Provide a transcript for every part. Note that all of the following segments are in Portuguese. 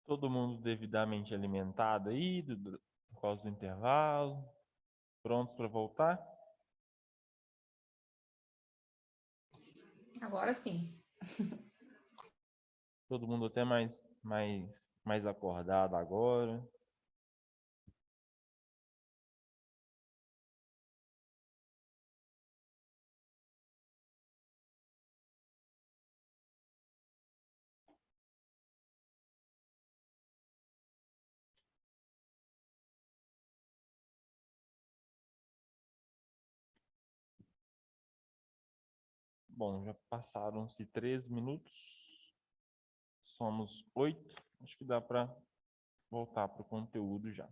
Todo mundo devidamente alimentado aí, por causa do intervalo, prontos para voltar? Agora sim. Todo mundo até mais acordado agora. Bom, já passaram-se 3 minutos. Somos 8. Acho que dá para voltar para o conteúdo já.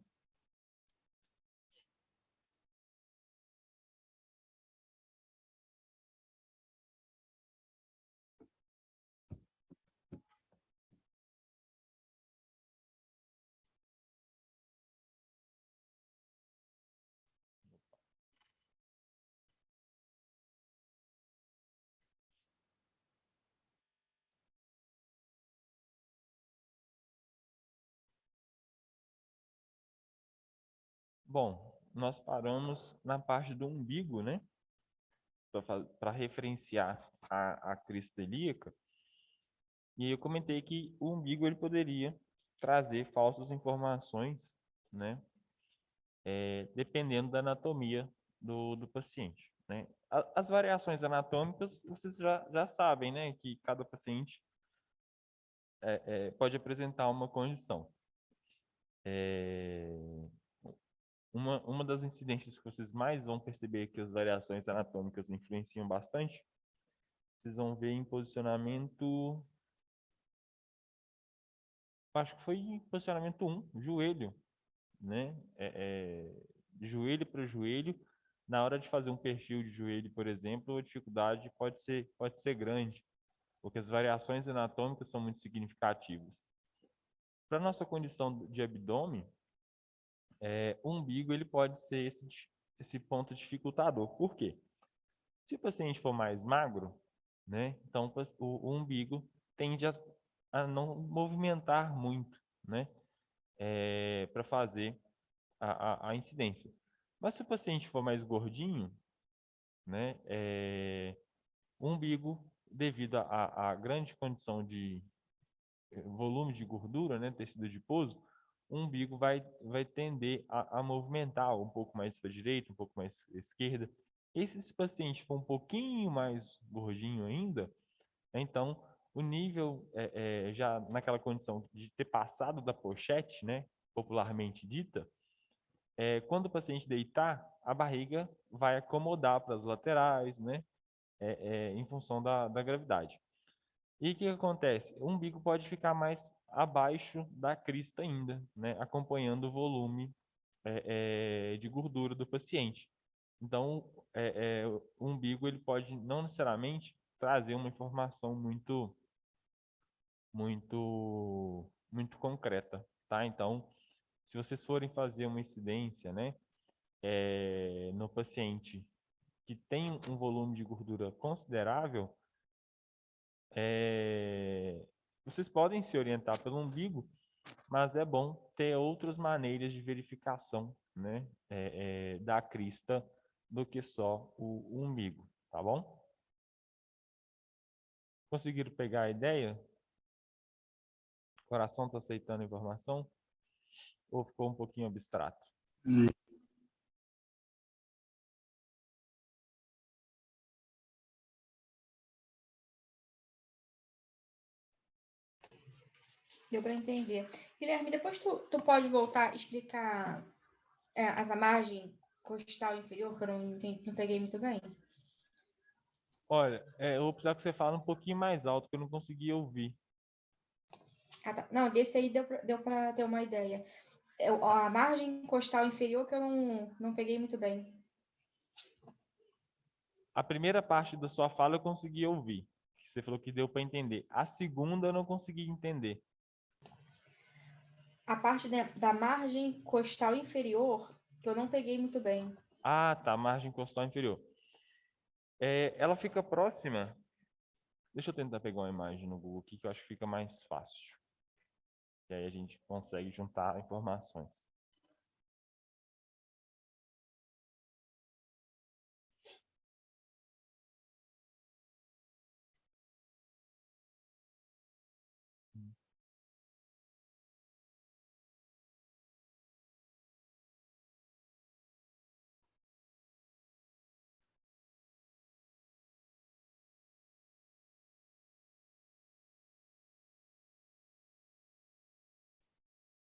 Bom, nós paramos na parte do umbigo, né? Para referenciar a crista ilíaca. E eu comentei que o umbigo ele poderia trazer falsas informações, né? Dependendo da anatomia do paciente, né? As variações anatômicas, vocês já sabem, né? Que cada paciente pode apresentar uma condição. Uma das incidências que vocês mais vão perceber que as variações anatômicas influenciam bastante, vocês vão ver em posicionamento, acho que foi em posicionamento 1, joelho, né? De joelho para joelho, na hora de fazer um perfil de joelho, por exemplo, a dificuldade pode ser grande, porque as variações anatômicas são muito significativas. Para nossa condição de abdômen, o umbigo ele pode ser esse ponto dificultador. Por quê? Se o paciente for mais magro, né, então o umbigo tende a não movimentar muito, né, para fazer a incidência. Mas se o paciente for mais gordinho, né, o umbigo, devido à grande condição de volume de gordura, né, tecido adiposo, o umbigo vai tender a movimentar um pouco mais para a direita, um pouco mais para a esquerda. E se esse paciente for um pouquinho mais gordinho ainda, então o nível já naquela condição de ter passado da pochete, né, popularmente dita, quando o paciente deitar, a barriga vai acomodar para as laterais, né, em função da gravidade. E o que acontece? O umbigo pode ficar mais abaixo da crista ainda, né, acompanhando o volume de gordura do paciente. Então, o umbigo ele pode não necessariamente trazer uma informação muito concreta, tá? Então, se vocês forem fazer uma incidência, né, no paciente que tem um volume de gordura considerável, vocês podem se orientar pelo umbigo, mas é bom ter outras maneiras de verificação, né, da crista do que só o umbigo, tá bom? Conseguiram pegar a ideia? O coração está aceitando a informação? Ou ficou um pouquinho abstrato? Deu para entender. Guilherme, depois tu pode voltar a explicar essa margem costal inferior, que eu não peguei muito bem? Olha, eu vou precisar que você fale um pouquinho mais alto, que eu não consegui ouvir. Ah, tá. Não, desse aí deu para ter uma ideia. A margem costal inferior que eu não peguei muito bem. A primeira parte da sua fala eu consegui ouvir, que você falou que deu para entender. A segunda eu não consegui entender. A parte da margem costal inferior que eu não peguei muito bem. Ah, tá, margem costal inferior. Ela fica próxima. Deixa eu tentar pegar uma imagem no Google aqui que eu acho que fica mais fácil. E aí a gente consegue juntar informações.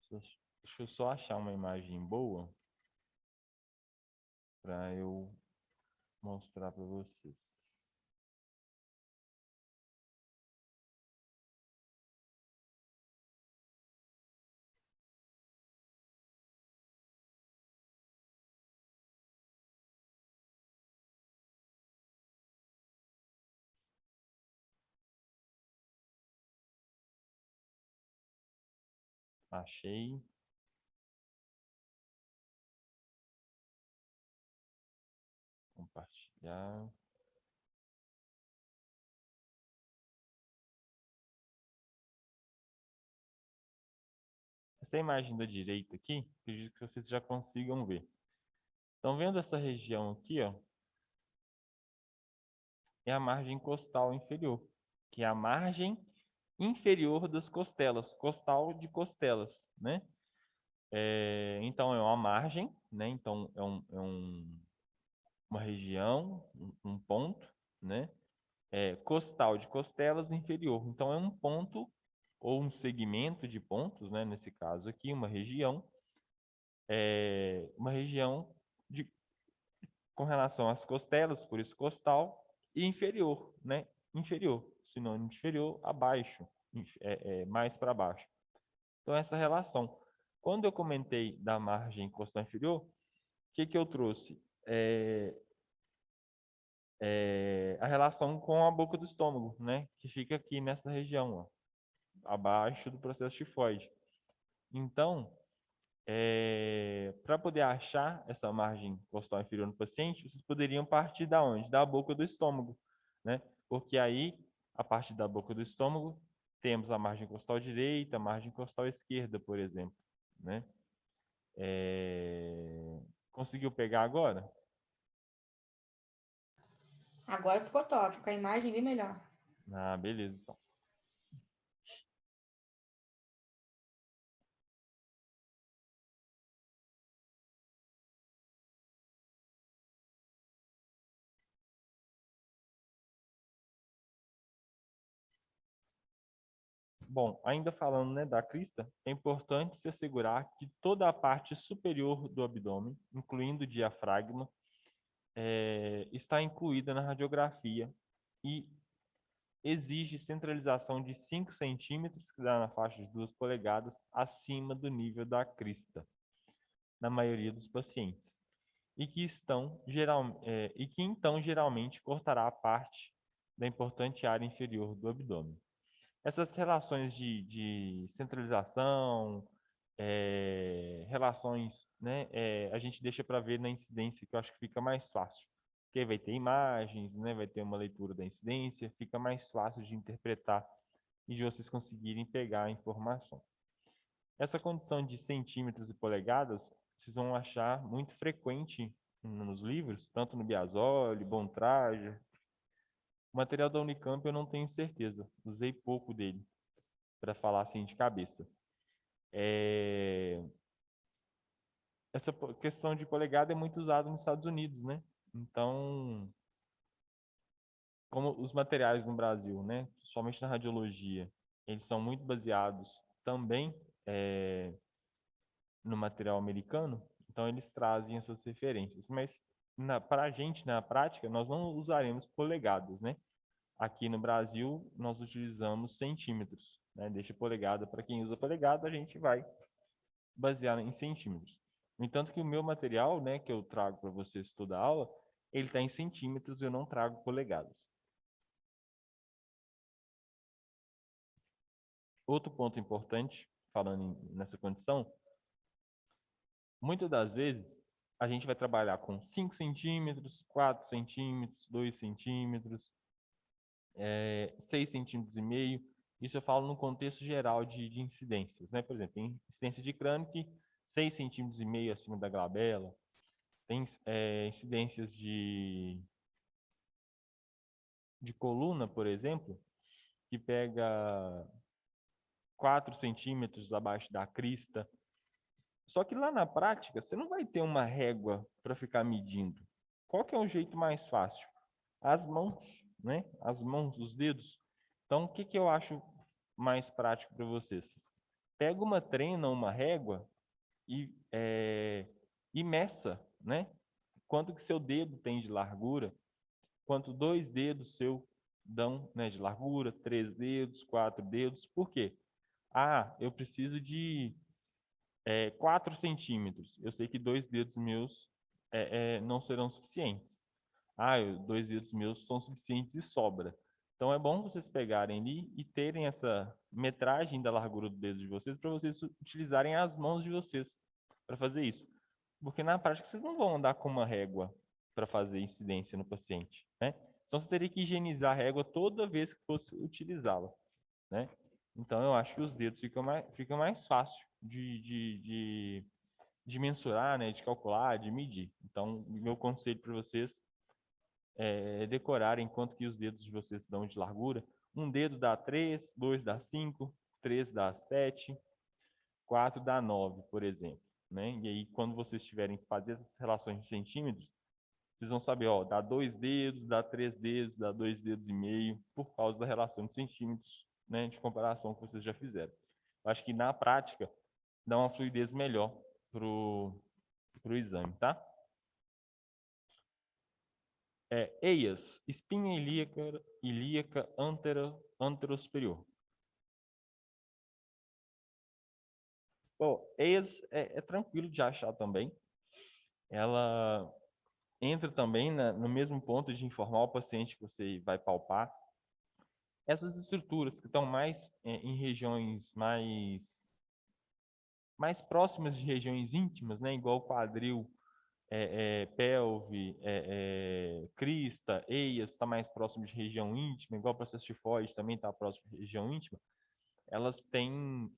Deixa eu só achar uma imagem boa para eu mostrar para vocês. Achei. Compartilhar. Essa imagem da direita aqui, acredito que vocês já consigam ver. Estão vendo essa região aqui, ó? É a margem costal inferior, que é a margem inferior das costelas, costal de costelas, né? Então é uma margem, né? Então uma região, um ponto, né? Costal de costelas inferior. Então é um ponto ou um segmento de pontos, né? Nesse caso aqui, uma região de, com relação às costelas, por isso costal, e inferior, né? Inferior, sinônimo de inferior, abaixo, mais para baixo. Então, essa relação. Quando eu comentei da margem costal inferior, o que eu trouxe? A relação com a boca do estômago, né? Que fica aqui nessa região, ó, abaixo do processo tifoide. Então, para poder achar essa margem costal inferior no paciente, vocês poderiam partir da onde? Da boca do estômago, né? Porque aí, a partir da boca do estômago, temos a margem costal direita, a margem costal esquerda, por exemplo, né? Conseguiu pegar agora? Agora ficou top, com a imagem bem melhor. Ah, beleza, então. Bom, ainda falando, né, da crista, é importante se assegurar que toda a parte superior do abdômen, incluindo o diafragma, está incluída na radiografia e exige centralização de 5 centímetros, que dá na faixa de 2 polegadas, acima do nível da crista, na maioria dos pacientes, e que então geralmente cortará a parte da importante área inferior do abdômen. Essas relações de centralização, relações, né, a gente deixa para ver na incidência, que eu acho que fica mais fácil. Porque aí vai ter imagens, né, vai ter uma leitura da incidência, fica mais fácil de interpretar e de vocês conseguirem pegar a informação. Essa condição de centímetros e polegadas, vocês vão achar muito frequente nos livros, tanto no Biasoli, Bontrager. O material da Unicamp eu não tenho certeza, usei pouco dele para falar assim de cabeça. Essa questão de polegada é muito usada nos Estados Unidos, né? Então, como os materiais no Brasil, né, somente na radiologia, eles são muito baseados também no material americano, então eles trazem essas referências. Mas para a gente, na prática, nós não usaremos polegadas, né? Aqui no Brasil, nós utilizamos centímetros, né? Deixa polegada para quem usa polegada, a gente vai basear em centímetros. No entanto que o meu material, né, que eu trago para vocês toda a aula, ele está em centímetros, eu não trago polegadas. Outro ponto importante, falando nessa condição, muitas das vezes a gente vai trabalhar com 5 centímetros, 4 centímetros, 2 centímetros, 6 centímetros e meio. Isso eu falo no contexto geral de incidências, né? Por exemplo, tem incidência de crânio que 6,5 centímetros acima da glabela, tem incidências de coluna, por exemplo, que pega 4 centímetros abaixo da crista. Só que lá na prática, você não vai ter uma régua para ficar medindo. Qual que é o jeito mais fácil? As mãos, né? As mãos, os dedos. Então, o que que eu acho mais prático para vocês? Pega uma trena, uma régua e meça, né? Quanto que seu dedo tem de largura, quanto 2 dedos seu dão, né, de largura, 3 dedos, 4 dedos. Por quê? Ah, eu preciso de 4 centímetros. Eu sei que 2 dedos meus não serão suficientes. Ah, 2 dedos meus são suficientes e sobra. Então é bom vocês pegarem ali e terem essa metragem da largura do dedo de vocês para vocês utilizarem as mãos de vocês para fazer isso. Porque na prática vocês não vão andar com uma régua para fazer incidência no paciente, né? Então você teria que higienizar a régua toda vez que fosse utilizá-la, né? Então eu acho que os dedos fica mais fácil de mensurar, né? De calcular, de medir. Então, meu conselho para vocês decorarem quanto que os dedos de vocês dão de largura. Um dedo dá 3, 2 dá 5, 3 dá 7, 4 dá 9, por exemplo, né? E aí, quando vocês tiverem que fazer essas relações de centímetros, vocês vão saber, ó, dá 2 dedos, dá 3 dedos, dá 2 dedos e meio, por causa da relação de centímetros, né, de comparação que vocês já fizeram. Eu acho que na prática dá uma fluidez melhor pro exame, tá? Eias, espinha ilíaca anterosuperior. Bom, eias é tranquilo de achar também. Ela entra também no mesmo ponto de informar o paciente que você vai palpar. Essas estruturas que estão mais em regiões mais próximas de regiões íntimas, né, igual quadril, pelve, crista, eias, está mais próximo de região íntima, igual o processo tifoide também está próximo de região íntima, elas têm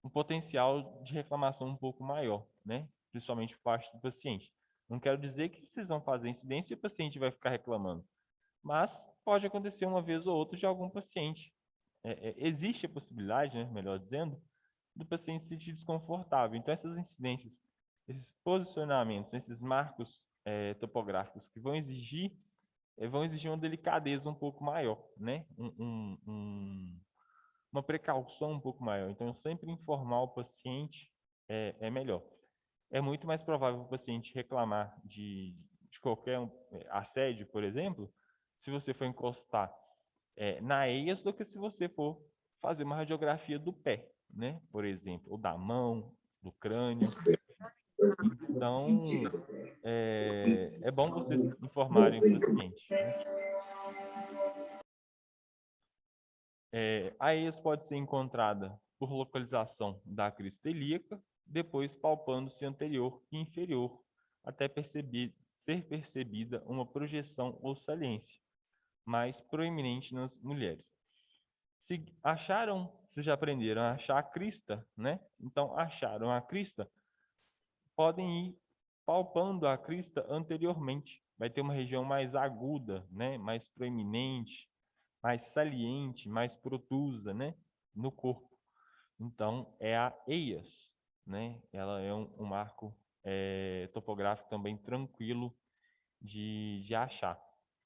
um potencial de reclamação um pouco maior, né? Principalmente por parte do paciente. Não quero dizer que vocês vão fazer incidência e o paciente vai ficar reclamando, mas pode acontecer uma vez ou outra de algum paciente. Existe a possibilidade, né, melhor dizendo, do paciente se sentir desconfortável. Então, essas incidências, esses posicionamentos, esses marcos topográficos que vão exigir uma delicadeza um pouco maior, né? Uma precaução um pouco maior. Então, sempre informar o paciente é melhor. É muito mais provável o paciente reclamar de qualquer assédio, por exemplo, se você for encostar na EIAS do que se você for fazer uma radiografia do pé, né? Por exemplo, ou da mão, do crânio. Então, é bom vocês informarem o paciente, né? A EIAS pode ser encontrada por localização da crista ilíaca, depois palpando-se anterior e inferior, até ser percebida uma projeção ou saliência, mais proeminente nas mulheres. Se acharam, vocês já aprenderam a achar a crista, né? Então, acharam a crista, podem ir palpando a crista anteriormente. Vai ter uma região mais aguda, né? Mais proeminente, mais saliente, mais protusa, né? No corpo. Então, é a EIAS, né? Ela é um marco topográfico também tranquilo de achar,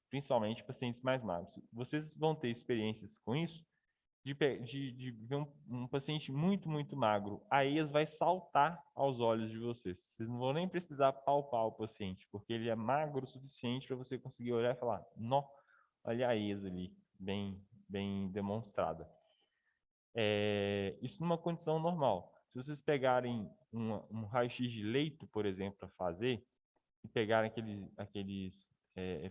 principalmente pacientes mais magros. Vocês vão ter experiências com isso, de ver um paciente muito, muito magro. A EIAS vai saltar aos olhos de vocês. Vocês não vão nem precisar palpar o paciente, porque ele é magro o suficiente para você conseguir olhar e falar, nó, olha a EIAS ali, bem, bem demonstrada. Isso numa condição normal. Se vocês pegarem um raio-x de leito, por exemplo, para fazer, e pegarem aqueles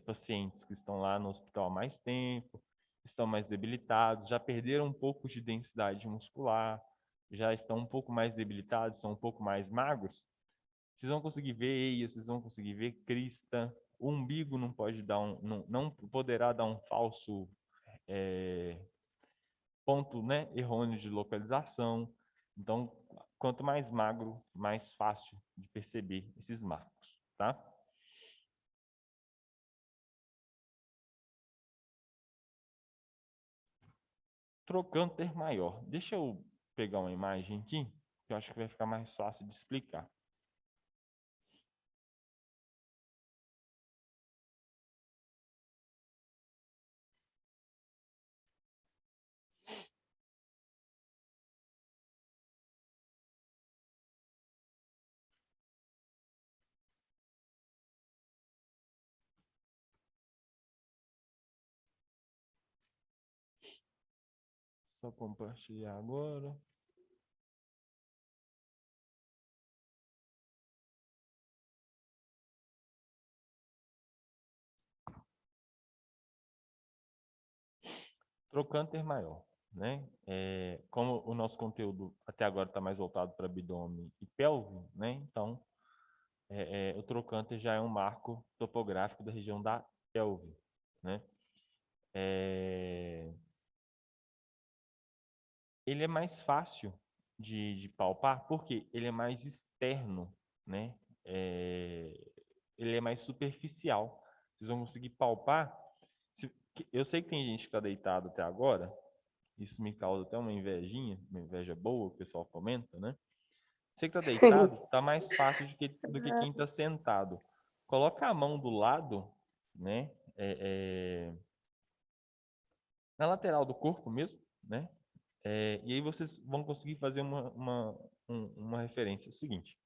pacientes que estão lá no hospital há mais tempo, estão mais debilitados, já perderam um pouco de densidade muscular, já estão um pouco mais debilitados, são um pouco mais magros, vocês vão conseguir ver eia, vocês vão conseguir ver crista, o umbigo não pode dar não poderá dar um falso ponto, né, errôneo de localização. Então, quanto mais magro, mais fácil de perceber esses marcos, tá? Trocânter maior. Deixa eu pegar uma imagem aqui, que eu acho que vai ficar mais fácil de explicar. Só compartilhar agora. Trocânter maior, né? Como o nosso conteúdo até agora está mais voltado para abdômen e pelve, né? Então, o trocânter já é um marco topográfico da região da pelve, né? Ele é mais fácil de palpar porque ele é mais externo, né? Ele é mais superficial. Vocês vão conseguir palpar. Eu sei que tem gente que está deitado até agora, isso me causa até uma invejinha, uma inveja boa, o pessoal comenta, né? Você que está deitado, está mais fácil do que quem está sentado. Coloca a mão do lado, né? Na lateral do corpo mesmo, né? E aí vocês vão conseguir fazer uma referência. É o seguinte.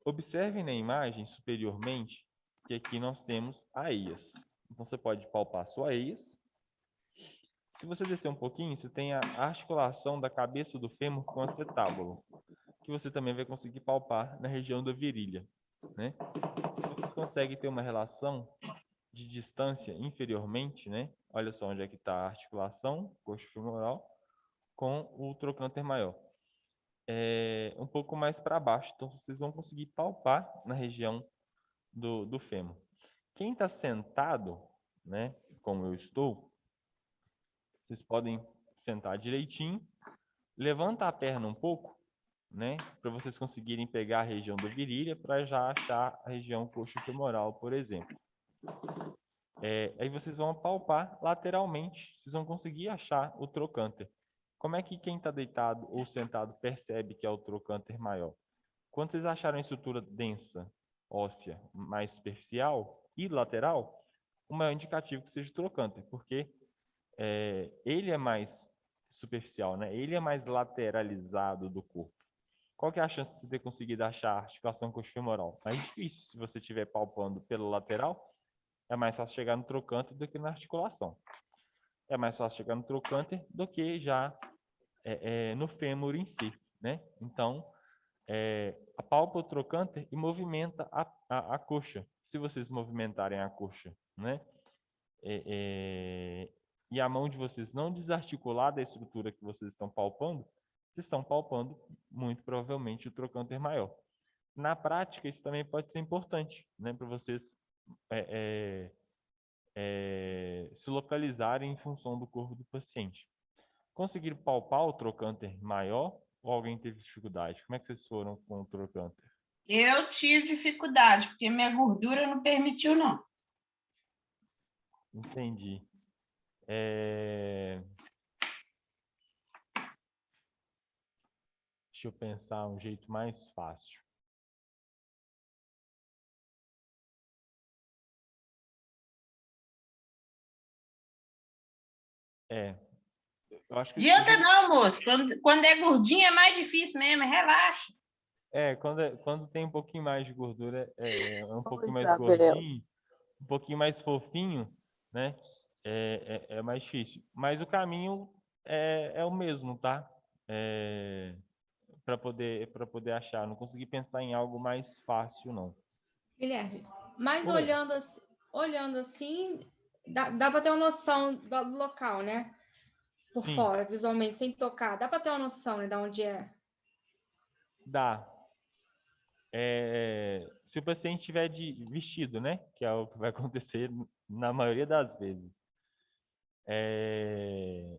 Observem na imagem superiormente que aqui nós temos a eias. Então você pode palpar sua eias. Se você descer um pouquinho, você tem a articulação da cabeça do fêmur com o acetábulo, que você também vai conseguir palpar na região da virilha, né? Vocês conseguem ter uma relação de distância inferiormente, né? Olha só onde é que está a articulação coxofemoral com o trocânter maior. Um pouco mais para baixo, então vocês vão conseguir palpar na região do fêmur. Quem está sentado, né, como eu estou, vocês podem sentar direitinho, levanta a perna um pouco, né, para vocês conseguirem pegar a região da virilha para já achar a região coxofemoral, por exemplo. Aí vocês vão palpar lateralmente, vocês vão conseguir achar o trocânter. Como é que quem está deitado ou sentado percebe que é o trocânter maior? Quando vocês acharem a estrutura densa, óssea, mais superficial e lateral, o maior indicativo que seja o trocânter, porque ele é mais superficial, né? Ele é mais lateralizado do corpo. Qual que é a chance de você ter conseguido achar a articulação coxofemoral? Mais difícil. Se você estiver palpando pelo lateral, é mais fácil chegar no trocânter do que na articulação. É mais fácil chegar no trocânter do que já no fêmur em si, né? Então, apalpa o trocânter e movimenta a coxa. Se vocês movimentarem a coxa, né? E a mão de vocês não desarticular da estrutura que vocês estão palpando muito provavelmente o trocânter maior. Na prática, isso também pode ser importante, né? Para vocês se localizarem em função do corpo do paciente. Conseguiram palpar o trocânter maior ou alguém teve dificuldade? Como é que vocês foram com o trocânter? Eu tive dificuldade, porque minha gordura não permitiu, não. Entendi. Deixa eu pensar um jeito mais fácil. Eu acho que Adianta não, moço. Quando é gordinho é mais difícil mesmo, relaxa. quando tem um pouquinho mais de gordura, um pouquinho mais Isabel. gordinho, um pouquinho mais fofinho, né? É mais difícil. Mas o caminho é o mesmo, tá? Para poder achar. Não consegui pensar em algo mais fácil, não. Guilherme, mas Oi. olhando assim, dá para ter uma noção do local, né? Por Sim. fora, visualmente, sem tocar. Dá para ter uma noção, né, de onde é? Dá. Se o paciente estiver de vestido, né? Que é o que vai acontecer na maioria das vezes. O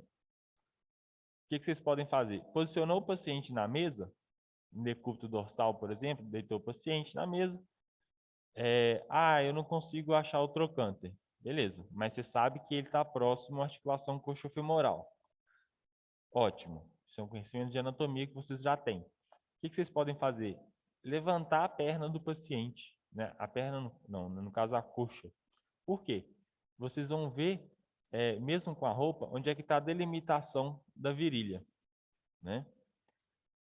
que vocês podem fazer? Posicionou o paciente na mesa, no decúbito dorsal, por exemplo, deitou o paciente na mesa. Eu não consigo achar o trocânter. Beleza, mas você sabe que ele está próximo à articulação coxofemoral. Ótimo, isso é um conhecimento de anatomia que vocês já têm. O que vocês podem fazer? Levantar a perna do paciente, né? A perna, não, no caso a coxa. Por quê? Vocês vão ver, mesmo com a roupa, onde é que está a delimitação da virilha, né?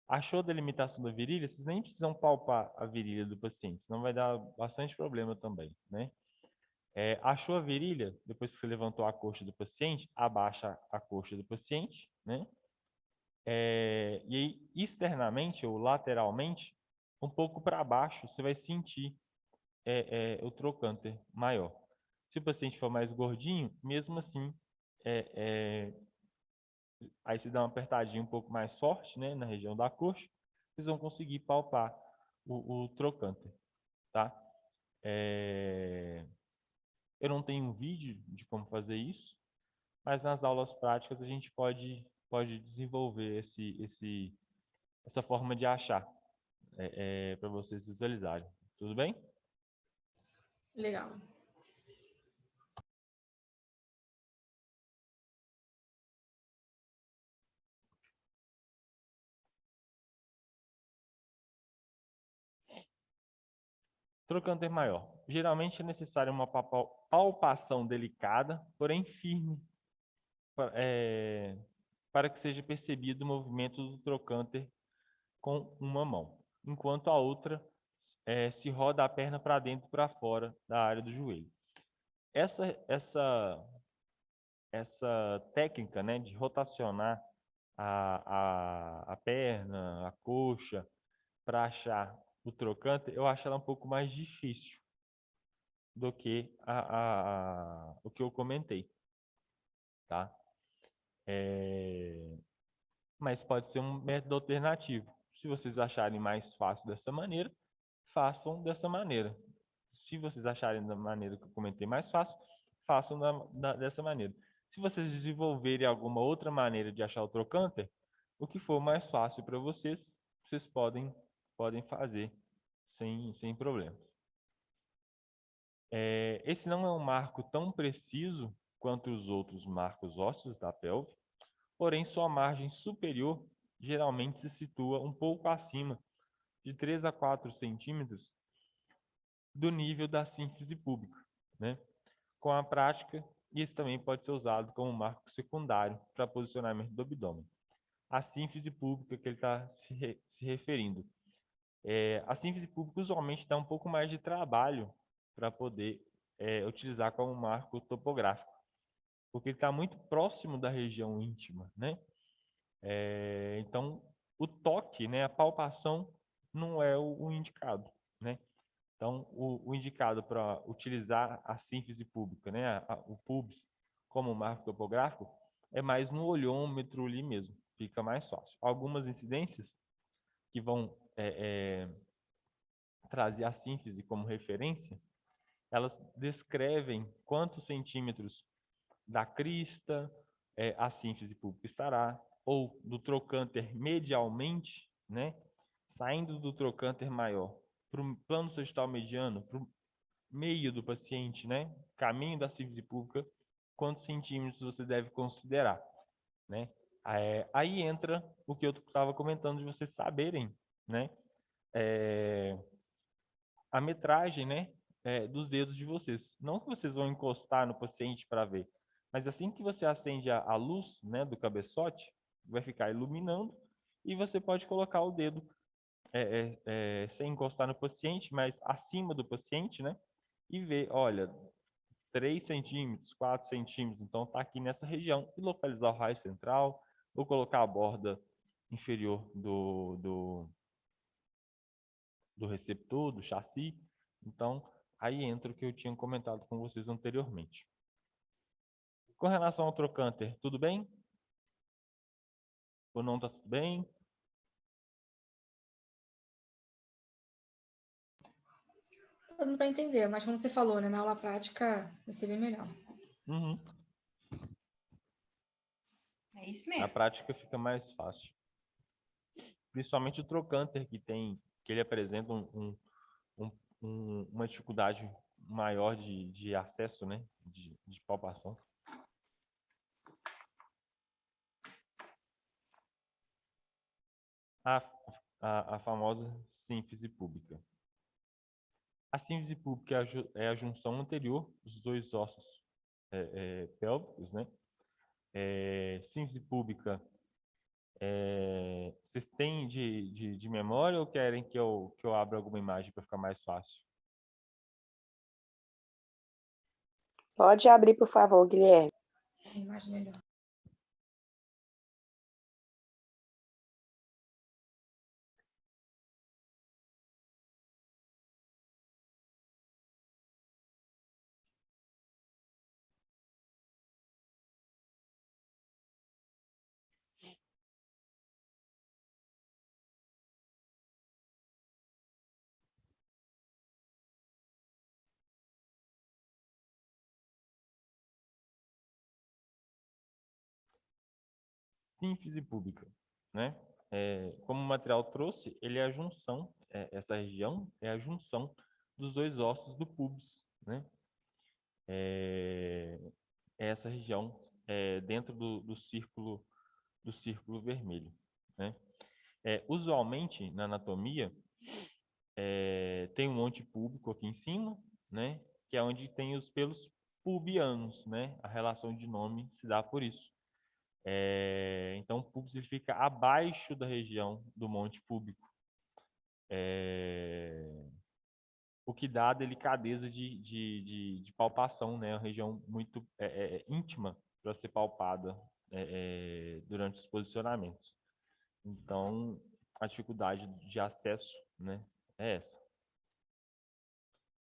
Achou a delimitação da virilha? Vocês nem precisam palpar a virilha do paciente, senão vai dar bastante problema também, né? Achou a virilha? Depois que você levantou a coxa do paciente, abaixa a coxa do paciente, né? E aí, externamente ou lateralmente, um pouco para baixo, você vai sentir o trocânter maior. Se o paciente for mais gordinho, mesmo assim, aí você dá uma apertadinha um pouco mais forte, né, na região da coxa, vocês vão conseguir palpar o trocânter, tá? Eu não tenho um vídeo de como fazer isso, mas nas aulas práticas a gente pode desenvolver essa forma de achar para vocês visualizarem. Tudo bem? Legal. Trocânter maior. Geralmente é necessária uma palpação delicada, porém firme, para que seja percebido o movimento do trocânter com uma mão, enquanto a outra se roda a perna para dentro e para fora da área do joelho. Essa técnica, né, de rotacionar a perna, a coxa, para achar o trocânter, eu acho ela um pouco mais difícil do que o que eu comentei, tá? Mas pode ser um método alternativo. Se vocês acharem mais fácil dessa maneira, façam dessa maneira. Se vocês acharem da maneira que eu comentei mais fácil, façam dessa maneira. Se vocês desenvolverem alguma outra maneira de achar o trocânter, o que for mais fácil para vocês, vocês podem fazer sem problemas. Esse não é um marco tão preciso quanto os outros marcos ósseos da pelve, porém sua margem superior geralmente se situa um pouco acima de 3 a 4 centímetros do nível da sínfise púbica, né? Com a prática, isso também pode ser usado como marco secundário para posicionamento do abdômen. A sínfise púbica que ele está se referindo. A sínfise púbica usualmente dá um pouco mais de trabalho para poder utilizar como marco topográfico, porque ele está muito próximo da região íntima, né? Então, o toque, né, a palpação não é o indicado, né? Então, o indicado para utilizar a sínfise púbica, né, o pubis, como marco topográfico, é mais no olhômetro ali mesmo, fica mais fácil. Algumas incidências que vão trazer a sínfise como referência, elas descrevem quantos centímetros da crista a sínfise púbica estará, ou do trocânter medialmente, né, saindo do trocânter maior para o plano sagital mediano, para o meio do paciente, né, caminho da sínfise púbica, quantos centímetros você deve considerar, né? Aí entra o que eu estava comentando de vocês saberem, né, a metragem, né, dos dedos de vocês. Não que vocês vão encostar no paciente para ver, mas assim que você acende a luz, né, do cabeçote, vai ficar iluminando e você pode colocar o dedo sem encostar no paciente, mas acima do paciente, né, e ver, olha, 3 centímetros, 4 centímetros, então está aqui nessa região, e localizar o raio central, ou colocar a borda inferior do receptor, do chassi. Então, aí entra o que eu tinha comentado com vocês anteriormente. Com relação ao trocânter, tudo bem? Ou não está tudo bem? Tá dando para entender, mas como você falou, né, na aula prática vai ser bem melhor. Uhum. É isso Na mesmo. prática fica mais fácil. Principalmente o trocânter que ele apresenta uma dificuldade maior de acesso, né? De palpação. A famosa sínfise púbica. A sínfise púbica é a junção anterior dos dois ossos pélvicos, né? Sínfise púbica, vocês têm de memória ou querem que eu abra alguma imagem para ficar mais fácil? Pode abrir, por favor, Guilherme. A imagem melhor. Sínfise púbica, né? Como o material trouxe, ele é a junção, essa região é a junção dos dois ossos do pubis, né? Essa região dentro do círculo vermelho, né? Usualmente, na anatomia, tem um monte púbico aqui em cima, né? Que é onde tem os pelos pubianos, né? A relação de nome se dá por isso. Então, o púbis ele fica abaixo da região do monte púbico, o que dá a delicadeza de palpação, né? Uma região muito íntima para ser palpada durante os posicionamentos. Então, a dificuldade de acesso, né, é essa.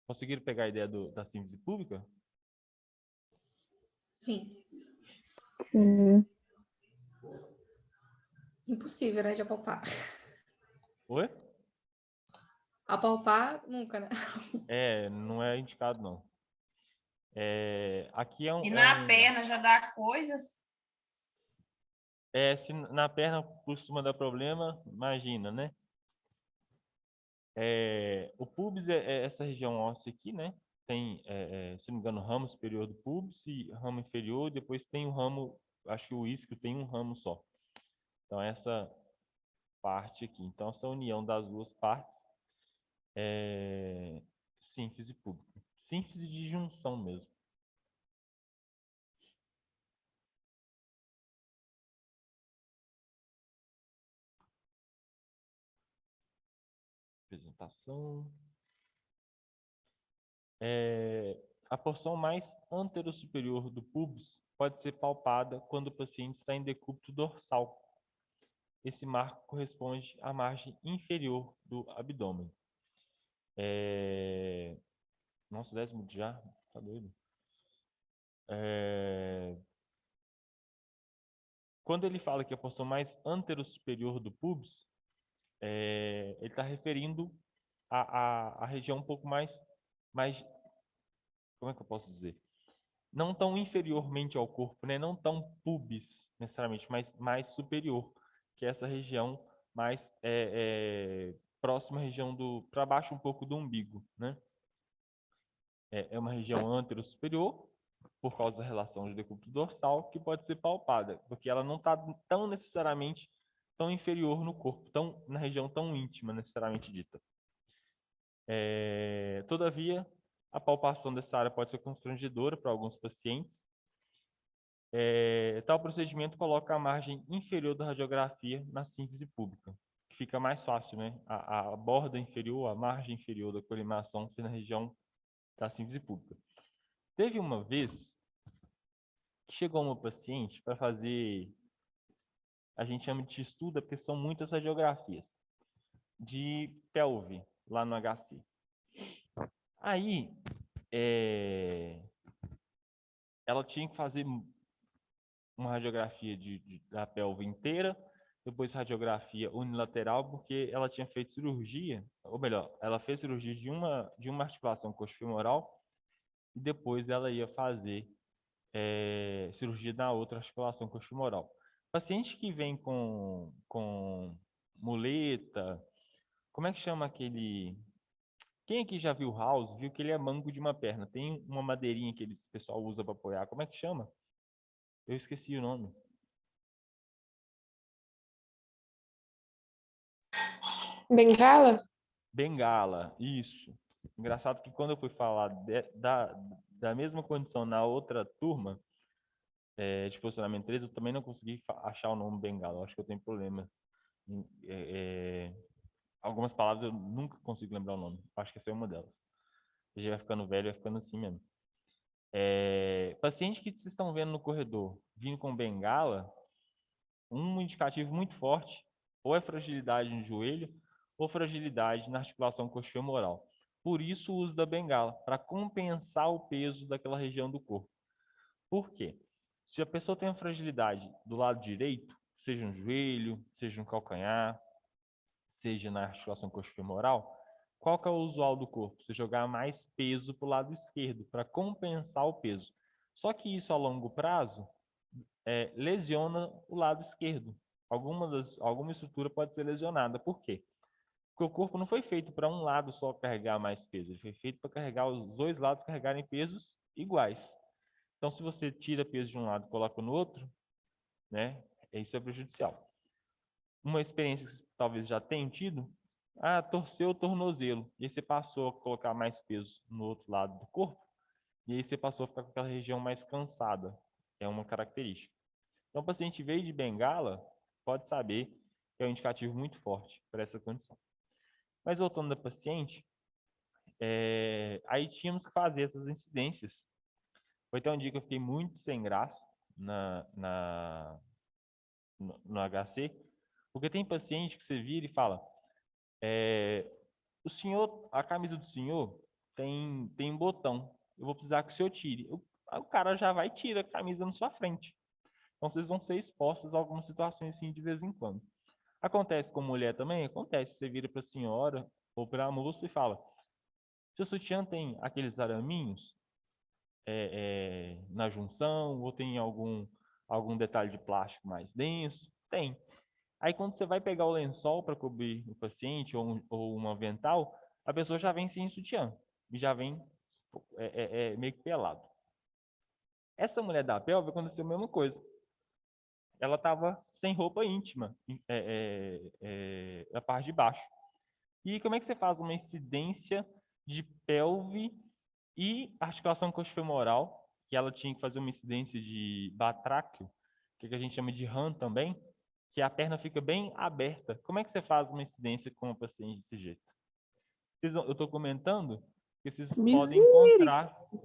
Conseguiram pegar a ideia da sínfise púbica? Sim. Sim. Impossível, né, de apalpar. Oi? Apalpar, nunca, né? Não é indicado, não. Aqui E na perna já dá coisas. Se na perna costuma dar problema, imagina, né? O pubis é essa região óssea aqui, né? Tem, se não me engano, o ramo superior do pubis e ramo inferior, depois tem o ramo, acho que o isquio tem um ramo só. Então, essa parte aqui. Então, essa união das duas partes é sínfise púbica. Sínfise de junção mesmo. Apresentação. A porção mais anterosuperior do pubis pode ser palpada quando o paciente está em decúbito dorsal. Esse marco corresponde à margem inferior do abdômen. Nossa, 10 minutos já? Tá doido. Quando ele fala que a porção mais anterosuperior do pubis, ele está referindo a região um pouco mais, como é que eu posso dizer? Não tão inferiormente ao corpo, né? Não tão pubis necessariamente, mas mais superior, que é essa região mais próxima à região para baixo um pouco do umbigo, né? É uma região anterosuperior, por causa da relação de decúbito dorsal, que pode ser palpada, porque ela não está tão necessariamente tão inferior no corpo, na região tão íntima, necessariamente dita. Todavia, a palpação dessa área pode ser constrangedora para alguns pacientes. Tal procedimento coloca a margem inferior da radiografia na sínfise púbica, que fica mais fácil, né? A borda inferior, a margem inferior da colimação ser na região da sínfise púbica. Teve uma vez que chegou uma paciente para fazer, a gente chama de estudo, porque são muitas radiografias, de pelve, lá no HC. Aí, ela tinha que fazer uma radiografia da pelve inteira, depois radiografia unilateral, porque ela tinha feito cirurgia, ou melhor, ela fez cirurgia de uma articulação coxofemoral e depois ela ia fazer cirurgia na outra articulação coxofemoral. Paciente que vem com muleta, como é que chama aquele... Quem aqui já viu House, viu que ele é manco de uma perna. Tem uma madeirinha que o pessoal usa para apoiar. Como é que chama? Eu esqueci o nome. Bengala? Bengala, isso. Engraçado que quando eu fui falar da mesma condição na outra turma, de funcionamento 3, eu também não consegui achar o nome Bengala. Eu acho que eu tenho problema. Algumas palavras eu nunca consigo lembrar o nome. Acho que essa é uma delas. Já vai ficando velho, vai ficando assim mesmo. Paciente que vocês estão vendo no corredor, vindo com bengala, um indicativo muito forte, ou é fragilidade no joelho, ou fragilidade na articulação coxofemoral. Por isso o uso da bengala, para compensar o peso daquela região do corpo. Por quê? Se a pessoa tem uma fragilidade do lado direito, seja no joelho, seja no calcanhar, seja na articulação coxofemoral, qual que é o usual do corpo? Você jogar mais peso para o lado esquerdo, para compensar o peso. Só que isso, a longo prazo, lesiona o lado esquerdo. Alguma estrutura pode ser lesionada. Por quê? Porque o corpo não foi feito para um lado só carregar mais peso. Ele foi feito para carregar os dois lados carregarem pesos iguais. Então, se você tira peso de um lado e coloca no outro, né, isso é prejudicial. Uma experiência que você talvez já tenha tido, torceu o tornozelo, e aí você passou a colocar mais peso no outro lado do corpo, e aí você passou a ficar com aquela região mais cansada. É uma característica. Então, o paciente veio de bengala, pode saber que é um indicativo muito forte para essa condição. Mas voltando da paciente, aí tínhamos que fazer essas incidências. Foi até um dia que eu fiquei muito sem graça no HC, porque tem paciente que você vira e fala, a camisa do senhor tem um botão, eu vou precisar que o senhor tire. O cara já vai e tira a camisa na sua frente. Então, vocês vão ser expostos a algumas situações assim de vez em quando. Acontece com mulher também? Acontece. Você vira para a senhora ou para a moça e fala, seu sutiã tem aqueles araminhos na junção ou tem algum detalhe de plástico mais denso? Tem. Aí, quando você vai pegar o lençol para cobrir o paciente ou um avental, a pessoa já vem sem sutiã e já vem meio que pelado. Essa mulher da pelve aconteceu a mesma coisa. Ela estava sem roupa íntima, a parte de baixo. E como é que você faz uma incidência de pelve e articulação coxofemoral, que ela tinha que fazer uma incidência de batráquio, que a gente chama de RAM também, que a perna fica bem aberta. Como é que você faz uma incidência com uma paciente desse jeito? Eu estou comentando que vocês podem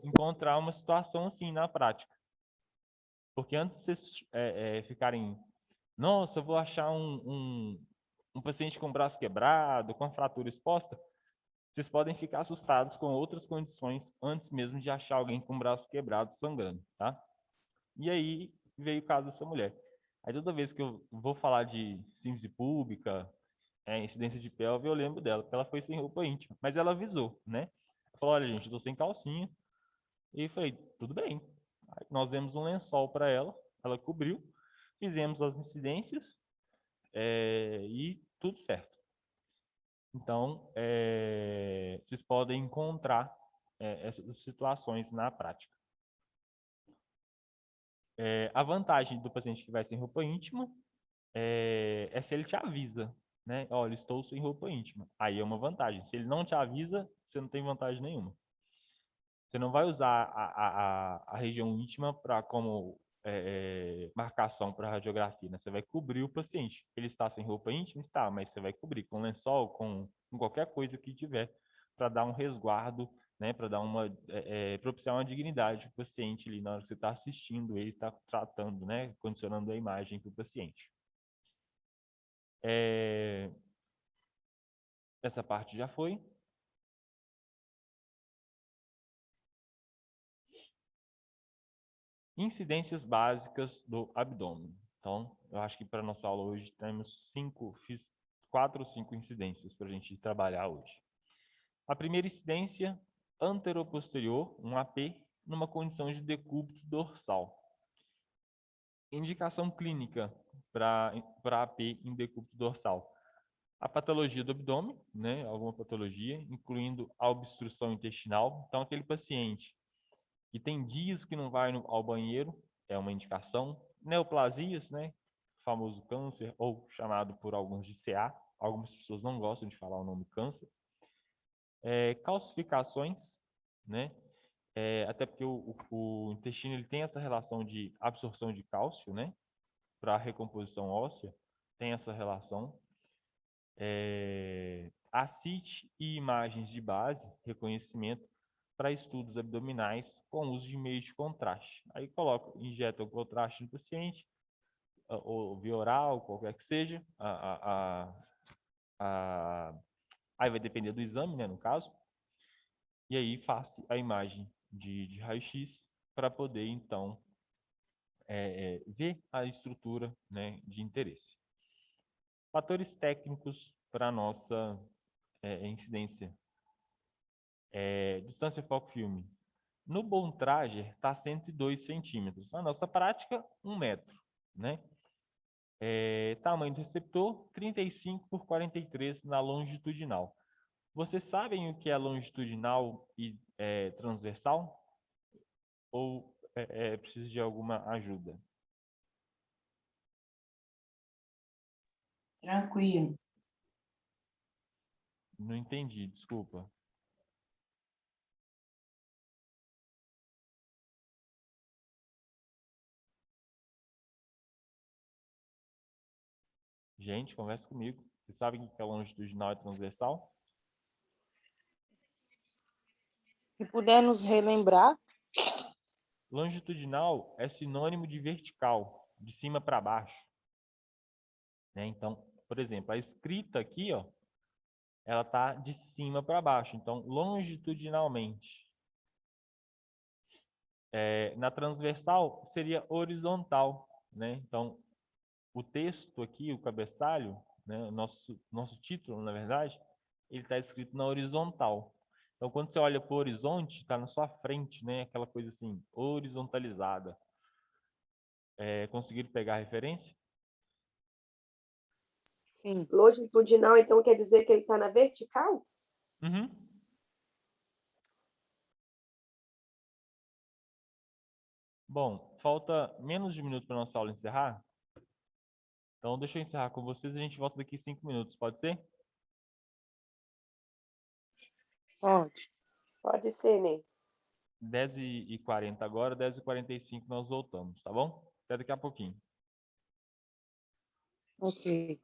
encontrar uma situação assim na prática. Porque antes de vocês ficarem, nossa, eu vou achar um paciente com o braço quebrado, com a fratura exposta, vocês podem ficar assustados com outras condições antes mesmo de achar alguém com o braço quebrado, sangrando, tá? E aí veio o caso dessa mulher. Aí toda vez que eu vou falar de síndrome pública, incidência de pelve, eu lembro dela, porque ela foi sem roupa íntima. Mas ela avisou, né? Ela falou, olha, gente, eu tô sem calcinha. E eu falei, tudo bem. Aí nós demos um lençol para ela cobriu, fizemos as incidências e tudo certo. Então, vocês podem encontrar essas situações na prática. A vantagem do paciente que vai sem roupa íntima é se ele te avisa, né? Olha, estou sem roupa íntima. Aí é uma vantagem. Se ele não te avisa, você não tem vantagem nenhuma. Você não vai usar a região íntima como marcação para radiografia, né? Você vai cobrir o paciente. Ele está sem roupa íntima? Está, mas você vai cobrir com lençol, com qualquer coisa que tiver, para dar um resguardo, né? Para dar propiciar uma dignidade para o paciente ali na hora que você está assistindo ele, está tratando, né? Condicionando a imagem para o paciente. Essa parte já foi. Incidências básicas do abdômen. Então, eu acho que para nossa aula hoje temos 4 ou 5 incidências para a gente trabalhar hoje. A primeira incidência, anteroposterior, um AP, numa condição de decúbito dorsal. Indicação clínica para AP em decúbito dorsal. A patologia do abdômen, né? Alguma patologia, incluindo a obstrução intestinal. Então, aquele paciente que tem dias que não vai ao banheiro, é uma indicação. Neoplasias, né? Famoso câncer, ou chamado por alguns de CA. Algumas pessoas não gostam de falar o nome câncer. Calcificações, né? Até porque o intestino ele tem essa relação de absorção de cálcio, né? Para a recomposição óssea, tem essa relação. Ascite e imagens de base, reconhecimento para estudos abdominais com uso de meios de contraste. Aí injeta o contraste no paciente, ou via oral, qualquer que seja. Aí vai depender do exame, né, no caso. E aí faça a imagem de raio-x para poder, então, ver a estrutura, né, de interesse. Fatores técnicos para a nossa incidência. Distância foco-filme. No bom trager está 102 centímetros. Na nossa prática, 1 metro. Né? Tamanho do receptor, 35 por 43 na longitudinal. Vocês sabem o que é longitudinal e transversal? Ou precisa de alguma ajuda? Tranquilo. Não entendi, desculpa. Gente, conversa comigo. Vocês sabem o que é longitudinal e transversal? Se puder nos relembrar. Longitudinal é sinônimo de vertical, de cima para baixo. Né? Então, por exemplo, a escrita aqui, ó, ela está de cima para baixo. Então, longitudinalmente. Na transversal, seria horizontal. Né? Então, o texto aqui, o cabeçalho, né, nosso título, na verdade, ele está escrito na horizontal. Então, quando você olha para o horizonte, está na sua frente, né? Aquela coisa assim, horizontalizada. Conseguiram pegar a referência? Sim. Longitudinal, então, quer dizer que ele está na vertical? Uhum. Bom, falta menos de um minuto para nossa aula encerrar. Então, deixa eu encerrar com vocês e a gente volta daqui 5 minutos, pode ser? Pode. Pode ser, né? 10h40 agora, 10h45 nós voltamos, tá bom? Até daqui a pouquinho. Ok.